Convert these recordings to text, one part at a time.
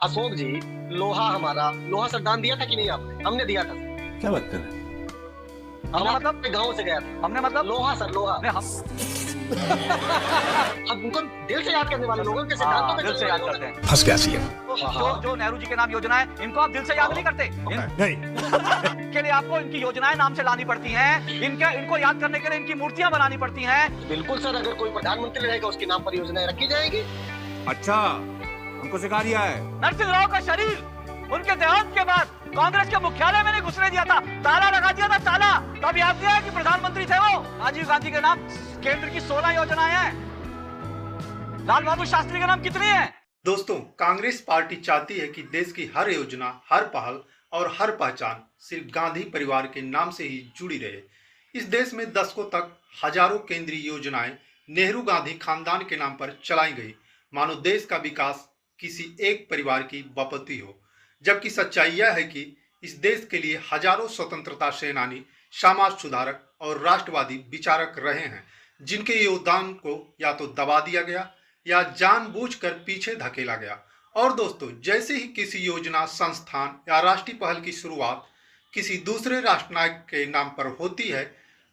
अशोक जी, लोहा सर दान दिया था कि नहीं आपने? हमने दिया था। क्या बात कर रहे हैं? हमने मतलब गांव से गया था। हमने मतलब लोहा हम उनको दिल से याद करने वाले लोगों के सिद्धांतों पे दिल से याद चलने वाले करते हैं। फंस गया सीएम। जो नेहरू जी के नाम योजना है, इनको आप दिल से याद नहीं करते। नहीं। इनके लिए आपको इनकी योजनाएं नाम से लानी पड़ती हैं। इनको याद करने के लिए इनकी मूर्तियां बनानी पड़ती हैं। लोग। बिल्कुल सर, अगर कोई प्रधानमंत्री रहेगा उसके नाम पर योजनाएं रखी जाएगी। अच्छा, हमको सिखा दिया है। नरसिंह राव का शरीर उनके देहांत के बाद कांग्रेस के मुख्यालय में नहीं घुसने दिया था, ताला लगा दिया था, ताला। तब याद दिया कि प्रधानमंत्री थे वो। राजीव गांधी के नाम केंद्र की 16 योजनाएं हैं। लाल बहादुर शास्त्री के नाम कितनी है? दोस्तों, कांग्रेस पार्टी चाहती है कि देश की हर योजना, हर पहल और हर पहचान सिर्फ गांधी परिवार के नाम से ही जुड़ी रहे। इस देश में दशकों तक हजारों केंद्रीय योजनाएं नेहरू गांधी खानदान के नाम पर चलाई गई, मानो देश का विकास किसी एक परिवार की बपौती हो। जबकि सच्चाई यह है कि इस देश के लिए हजारों स्वतंत्रता सेनानी, समाज सुधारक और राष्ट्रवादी विचारक रहे हैं, जिनके योगदान को या तो दबा दिया गया या जानबूझकर पीछे धकेला गया। और दोस्तों, जैसे ही किसी योजना, संस्थान या राष्ट्रीय पहल की शुरुआत किसी दूसरे राष्ट्रनायक के नाम पर होती है,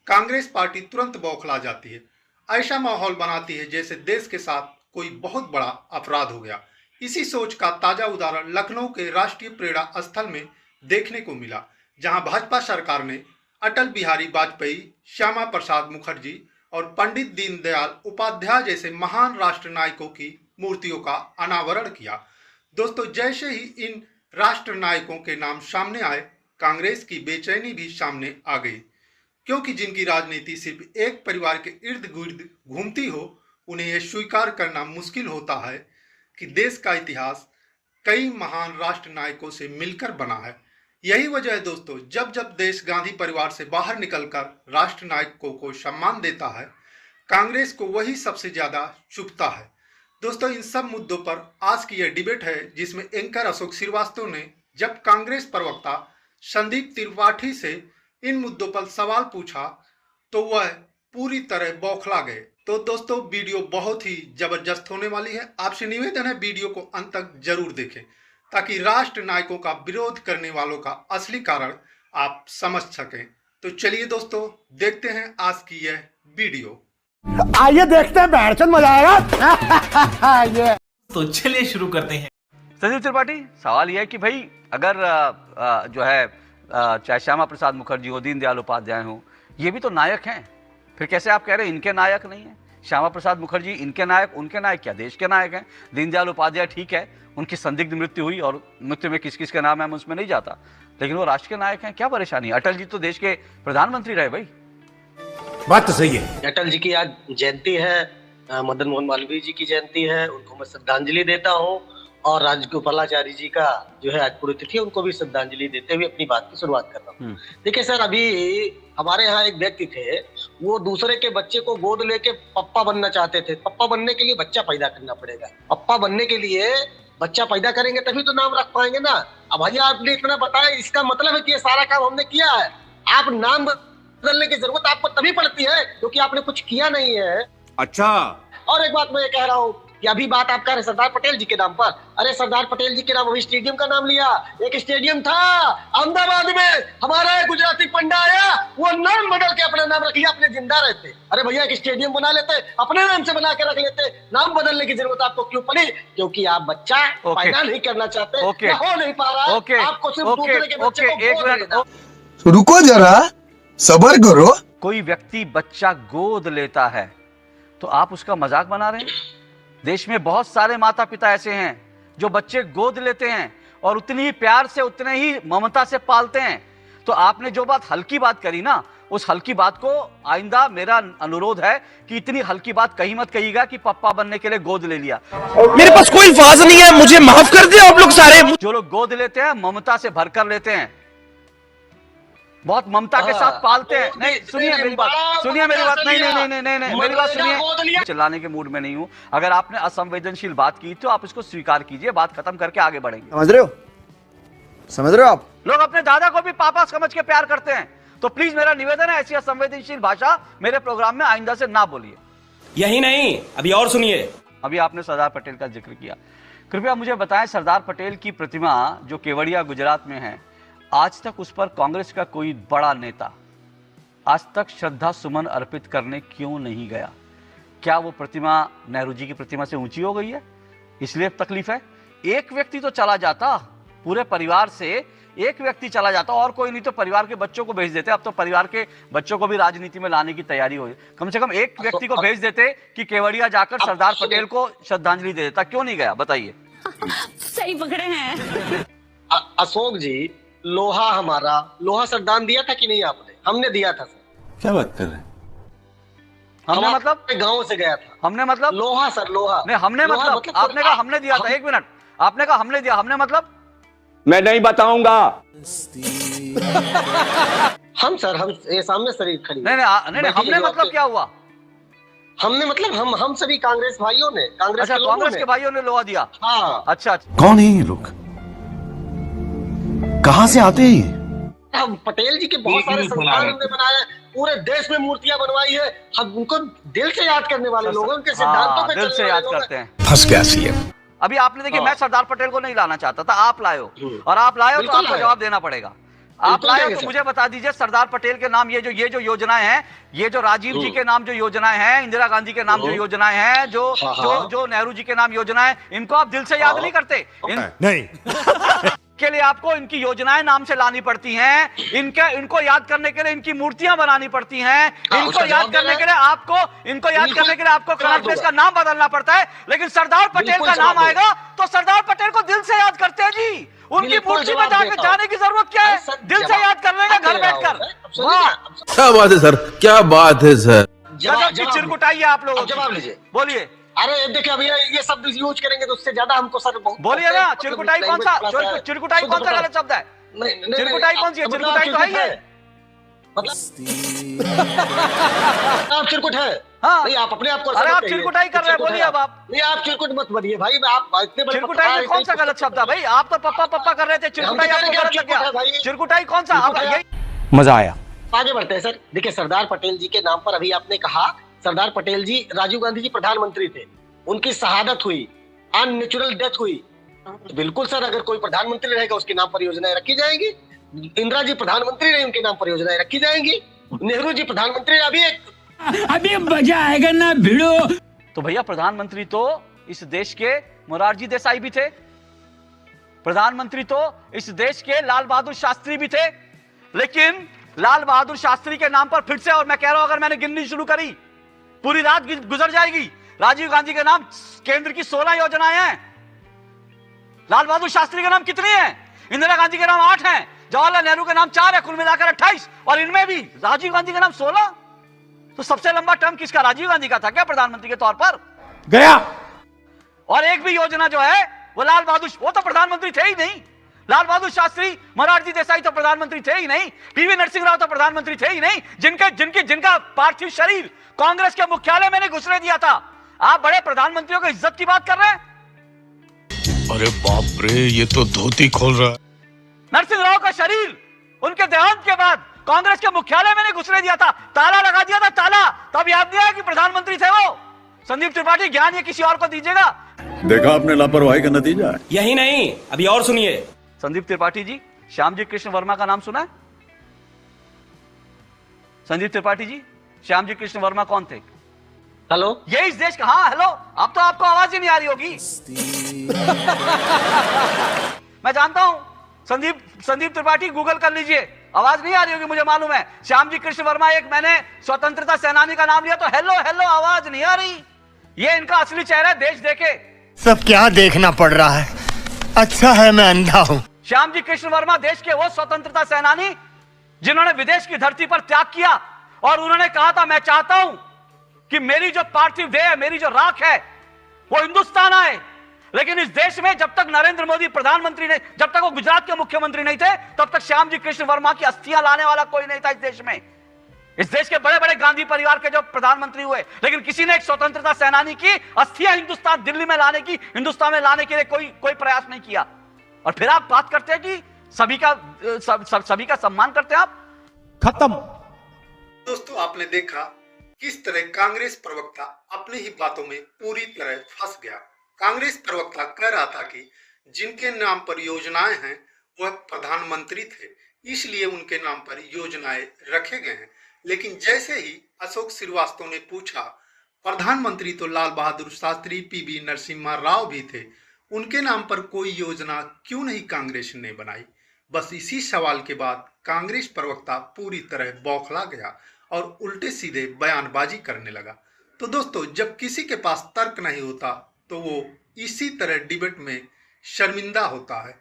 कांग्रेस पार्टी तुरंत बौखला जाती है। ऐसा माहौल बनाती है जैसे देश के साथ कोई बहुत बड़ा अपराध हो गया। इसी सोच का ताजा उदाहरण लखनऊ के राष्ट्रीय प्रेरणा स्थल में देखने को मिला, जहां भाजपा सरकार ने अटल बिहारी वाजपेयी, श्यामा प्रसाद मुखर्जी और पंडित दीनदयाल उपाध्याय जैसे महान राष्ट्र नायकों की मूर्तियों का अनावरण किया। दोस्तों, जैसे ही इन राष्ट्र नायकों के नाम सामने आए, कांग्रेस की बेचैनी भी सामने आ गई, क्योंकि जिनकी राजनीति सिर्फ एक परिवार के इर्द गिर्द घूमती हो, उन्हें यह स्वीकार करना मुश्किल होता है कि देश का इतिहास कई महान राष्ट्र नायकों से मिलकर बना है। यही वजह है दोस्तों, जब जब देश गांधी परिवार से बाहर निकलकर राष्ट्र नायकों को सम्मान देता है, कांग्रेस को वही सबसे ज्यादा चुभता है। दोस्तों, इन सब मुद्दों पर आज की यह डिबेट है, जिसमें एंकर अशोक श्रीवास्तव ने जब कांग्रेस प्रवक्ता संदीप त्रिपाठी से इन मुद्दों पर सवाल पूछा तो वह पूरी तरह बौखला गए। तो दोस्तों, वीडियो बहुत ही जबरदस्त होने वाली है। आपसे निवेदन है, वीडियो को अंत तक जरूर देखें, ताकि राष्ट्र नायकों का विरोध करने वालों का असली कारण आप समझ सकें। तो चलिए दोस्तों, देखते हैं आज की यह वीडियो। आइए देखते हैं, बैठचंद मजा आएगा। ये तो चलिए शुरू करते हैं। संदीप त्रिपाठी, सवाल यह है कि भाई अगर जो है चाहे श्यामा प्रसाद मुखर्जी हो, दीनदयाल उपाध्याय हो, ये भी तो नायक हैं, फिर कैसे आप कह रहे हैं इनके नायक नहीं है? श्यामा प्रसाद मुखर्जी इनके नायक, उनके नायक क्या देश के नायक हैं? दीनदयाल उपाध्याय ठीक है, उनकी संदिग्ध मृत्यु हुई और मृत्यु में किस किस के नाम है मैं उसमें नहीं जाता, लेकिन वो राष्ट्र के नायक हैं। क्या परेशानी है? अटल जी तो देश के प्रधानमंत्री रहे भाई। बात तो सही है। अटल जी की आज जयंती है, मदन मोहन मालवीय जी की जयंती है, उनको मैं श्रद्धांजलि देता हूँ। और राजगोपालाचारी जी का जो है आज पुण्यतिथि, उनको भी श्रद्धांजलि देते हुए अपनी बात की शुरुआत करता हूँ। देखिए सर, अभी हमारे यहाँ एक व्यक्ति थे, वो दूसरे के बच्चे को गोद लेके पप्पा बनना चाहते थे। पप्पा बनने के लिए बच्चा पैदा करना पड़ेगा। पप्पा बनने के लिए बच्चा पैदा करेंगे तभी तो नाम रख पाएंगे ना। अब भैया आपने इतना बताया, इसका मतलब है कि ये सारा काम हमने किया है। आप नाम बदलने की जरूरत आपको तभी पड़ती है क्योंकि आपने कुछ किया नहीं है। अच्छा, और एक बात मैं ये कह रहा हूँ कि अभी बात आप कह रहे सरदार पटेल जी के नाम पर। अरे सरदार पटेल जी के नाम अभी स्टेडियम का नाम लिया। एक स्टेडियम था अहमदाबाद में, हमारा एक गुजराती पंडा आया, वो नाम बदल के अपना नाम रख लिया, अपने जिंदा रहते। अरे भैया, एक स्टेडियम बना लेते, अपने नाम से बना के रख लेते। नाम बदलने की जरूरत आपको क्यों पड़ी? क्योंकि आप बच्चा पैदा नहीं करना चाहते, हो नहीं पा रहा है। आपको सिर्फ दूसरे के बच्चे को गोद लेना। रुको जरा, सब्र करो। कोई व्यक्ति बच्चा गोद लेता है तो आप उसका मजाक बना रहे हैं? देश में बहुत सारे माता पिता ऐसे हैं जो बच्चे गोद लेते हैं और उतनी ही प्यार से, उतने ही ममता से पालते हैं। तो आपने जो बात हल्की बात करी ना, उस हल्की बात को आइंदा मेरा अनुरोध है कि इतनी हल्की बात कहीं मत कहिएगा कि पप्पा बनने के लिए गोद ले लिया। मेरे पास कोई अल्फाज नहीं है, मुझे माफ कर दे आप लोग सारे। जो लोग गोद लेते हैं ममता से भरकर लेते हैं, बहुत ममता के साथ पालते हैं। नहीं, सुनिए मेरी बात, सुनिए मेरी बात। नहीं नहीं नहीं नहीं नहीं, मेरी बात सुनिए। चिल्लाने के मूड में नहीं हूं। अगर आपने असंवेदनशील बात की तो आप इसको स्वीकार कीजिए, बात खत्म करके आगे बढ़ेंगे। समझ रहे हो? समझ रहे हो आप? लोग अपने दादा को भी पापा समझ के प्यार करते हैं, तो प्लीज मेरा निवेदन है, ऐसी असंवेदनशील भाषा मेरे प्रोग्राम में आइंदा से ना बोलिए। यही नहीं, अभी और सुनिए। अभी आपने सरदार पटेल का जिक्र किया, कृपया मुझे बताएं सरदार पटेल की प्रतिमा जो केवड़िया गुजरात में है, आज तक उस पर कांग्रेस का कोई बड़ा नेता आज तक श्रद्धा सुमन अर्पित करने क्यों नहीं गया? क्या वो प्रतिमा नेहरू जी की प्रतिमा से ऊंची हो गई है, इसलिए तकलीफ है? एक व्यक्ति तो चला जाता, पूरे परिवार से एक व्यक्ति चला जाता, और कोई नहीं तो परिवार के बच्चों को भेज देते। अब तो परिवार के बच्चों को भी राजनीति में लाने की तैयारी हो, कम से कम एक व्यक्ति को भेज देते कि केवड़िया जाकर सरदार पटेल को श्रद्धांजलि दे देता। क्यों नहीं गया बताइए? सही पकड़े हैं। अशोक जी, लोहा हमारा, लोहा सर दान दिया था कि नहीं आपने? हमने दिया था सर। क्या बात कर रहे हैं? हमने मतलब गांव से गया था हमने मतलब लोहा सर, लोहा नहीं, हमने मतलब आपने कहा हमने दिया था। एक मिनट, आपने कहा हमने दिया, हमने मतलब मैं नहीं बताऊंगा। हम सर, हम ये सामने शरीर खड़ी। नहीं, हमने मतलब क्या हुआ? हमने मतलब हम सभी कांग्रेस भाइयों ने, कांग्रेस अच्छा, कांग्रेस के भाइयों ने लोहा दिया। हाँ। अच्छा, कौन है ये लोग, कहां से आते हैं? हम पटेल जी के बहुत सारे संस्थान हमने बनाए, पूरे देश में मूर्तियां बनवाई है। हम उनको दिल से याद करने वाले लोग, उनके सिद्धांतों पे दिल से याद करते हैं। फंस गया सीएम। अभी आपने देखिए, मैं सरदार पटेल को नहीं लाना चाहता था, आप लाए हो, और आप लाए हो तो आपको जवाब देना पड़ेगा। आप लाए हो तो मुझे बता दीजिए, सरदार पटेल के नाम ये जो योजनाएं हैं, ये जो राजीव जी के नाम जो योजनाएं हैं, इंदिरा गांधी के नाम जो योजनाएं हैं, जो नेहरू जी के नाम योजनाएं, इनको आप दिल से याद नहीं करते? नहीं के लिए आपको इनकी योजनाएं नाम से लानी पड़ती हैं, इनको याद करने के लिए इनकी मूर्तियां बनानी पड़ती हैं, इनको याद करने के लिए आपको कनॉट प्लेस का नाम बदलना पड़ता है। लेकिन सरदार पटेल का नाम आएगा तो सरदार पटेल को दिल से याद करते हैं जी। उनकी मूर्ति में जाने की जरूरत क्या है? दिल से याद कर लेगा घर बैठकर। वाह, क्या बात है सर, क्या बात है सर। गजब की चिरकुटाई है आप लोगों की। जवाब लीजिए, बोलिए। अरे देखिए, अभी ये शब्द यूज करेंगे तो उससे ज्यादा हमको सर बहुत बोलिए ना, चिरकुटाई कौन सा गलत शब्द है? चिरकुटाई कौन सी है? चिरकुटाई तो है ही है, मतलब आप चिरकुट है। हाँ, नहीं, आप अपने आप को, अरे आप चिरकुटाई कर रहे हैं, बोलिए अब आप। नहीं, आप चिरकुट मत बनिए भाई, आप इतने बड़े चिरकुटाई में कौन सा गलत शब्द है भाई? आप तो पप्पा पप्पा कर रहे थे, चिरकुटाई आपको गलत लग गया। चिरकुटाई कौन सा? मजा आया। आगे बढ़ते हैं सर। देखिए, सरदार पटेल जी के नाम पर अभी आपने कहा, सरदार पटेल जी, राजीव गांधी जी प्रधानमंत्री थे, उनकी शहादत हुई, अननेचुरल डेथ हुई। बिल्कुल सर, अगर कोई प्रधानमंत्री रहेगा उसके नाम पर योजनाएं रखी जाएंगी। इंदिरा जी प्रधानमंत्री रही, उनके नाम पर योजनाएं रखी जाएंगी। नेहरू जी प्रधानमंत्री, अभी मजा आएगा ना भिड़ो। तो भैया, प्रधानमंत्री तो इस देश के मोरारजी देसाई भी थे, प्रधानमंत्री तो इस देश के लाल बहादुर शास्त्री भी थे। लेकिन लाल बहादुर शास्त्री के नाम पर फिर से, और मैं कह रहा हूं, अगर मैंने गिननी शुरू करी पूरी रात गुजर जाएगी। राजीव गांधी के नाम केंद्र की 16 योजनाएं हैं, लाल बहादुर शास्त्री के नाम कितनी हैं? इंदिरा गांधी के नाम 8 हैं, जवाहरलाल नेहरू के नाम 4 है, कुल मिलाकर 28, और इनमें भी राजीव गांधी के नाम 16। तो सबसे लंबा टर्म किसका? राजीव गांधी का था क्या प्रधानमंत्री के तौर पर? गया। और एक भी योजना जो है वो लाल बहादुर, वो तो प्रधानमंत्री थे ही नहीं। लाल बहादुर शास्त्री, मोरारजी देसाई तो प्रधानमंत्री थे ही नहीं, पीवी नरसिंह राव तो प्रधानमंत्री थे ही नहीं, जिनका पार्थिव शरीर कांग्रेस के मुख्यालय में घुसने दिया था। आप बड़े प्रधानमंत्रियों की इज्जत की बात कर रहे हैं? अरे बाप रे, ये तो धोती खोल रहा है। नरसिंह राव का शरीर उनके देहांत के बाद कांग्रेस के मुख्यालय में घुसने दिया था, ताला लगा दिया था, ताला। तब याद नहीं आया कि प्रधानमंत्री थे वो? संदीप त्रिपाठी, ज्ञान ये किसी और को दीजिएगा। देखा आपने लापरवाही का नतीजा। यही नहीं, अभी और सुनिए। संदीप त्रिपाठी जी, श्यामजी कृष्ण वर्मा का नाम सुना है? संदीप त्रिपाठी जी, श्यामजी कृष्ण वर्मा कौन थे? हेलो, ये इस देश का, हाँ हेलो, अब तो आपको आवाज ही नहीं आ रही होगी। मैं जानता हूं, संदीप त्रिपाठी गूगल कर लीजिए, आवाज नहीं आ रही होगी, मुझे मालूम है। श्यामजी कृष्ण वर्मा, एक मैंने स्वतंत्रता सेनानी का नाम लिया तो हेलो हेलो आवाज नहीं आ रही। ये इनका असली चेहरा, देश देखे। सब क्या देखना पड़ रहा है, अच्छा है मैं अंधा हूं। श्यामजी कृष्ण वर्मा देश के वो स्वतंत्रता सेनानी जिन्होंने विदेश की धरती पर त्याग किया, और उन्होंने कहा था, मैं चाहता हूं कि मेरी जो पार्थिव देह है, मेरी जो राख है, वो हिंदुस्तान आए। लेकिन इस देश में जब तक नरेंद्र मोदी प्रधानमंत्री नहीं, जब तक वो गुजरात के मुख्यमंत्री नहीं थे, तब तक श्यामजी कृष्ण वर्मा की अस्थियां लाने वाला कोई नहीं था इस देश में। इस देश के बड़े बड़े गांधी परिवार के जो प्रधानमंत्री हुए, लेकिन किसी ने एक स्वतंत्रता सेनानी की अस्थियां हिंदुस्तान, दिल्ली में लाने की, हिंदुस्तान में लाने के लिए कोई प्रयास नहीं किया। और फिर आप बात करते हैं कि सभी का सम्मान करते हैं आप। खत्म। दोस्तों, आपने देखा किस तरह कांग्रेस प्रवक्ता अपनी ही बातों में पूरी तरह फंस गया। कांग्रेस प्रवक्ता कह रहा था कि जिनके नाम पर योजनाएं हैं वह प्रधानमंत्री थे, इसलिए उनके नाम पर योजनाएं रखे गए हैं। लेकिन जैसे ही अशोक श्रीवास्तव ने पूछा, प्रधानमंत्री तो लाल बहादुर शास्त्री, पीवी नरसिम्हा राव भी थे, उनके नाम पर कोई योजना क्यों नहीं कांग्रेस ने बनाई। बस इसी सवाल के बाद कांग्रेस प्रवक्ता पूरी तरह बौखला गया और उल्टे सीधे बयानबाजी करने लगा। तो दोस्तों, जब किसी के पास तर्क नहीं होता तो वो इसी तरह डिबेट में शर्मिंदा होता है।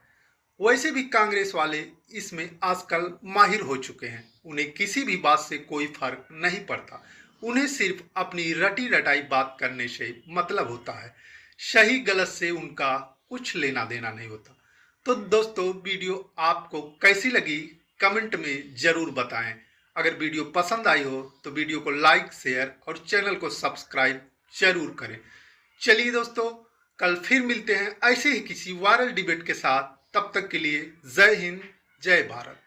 वैसे भी कांग्रेस वाले इसमें आजकल माहिर हो चुके हैं, उन्हें किसी भी बात से कोई फर्क नहीं पड़ता। उन्हें सिर्फ अपनी रटी रटाई बात करने से मतलब होता है, सही गलत से उनका कुछ लेना देना नहीं होता। तो दोस्तों, वीडियो आपको कैसी लगी कमेंट में जरूर बताएं। अगर वीडियो पसंद आई हो तो वीडियो को लाइक, शेयर और चैनल को सब्सक्राइब जरूर करें। चलिए दोस्तों, कल फिर मिलते हैं ऐसे ही किसी वायरल डिबेट के साथ। तब तक के लिए जय हिंद, जय भारत।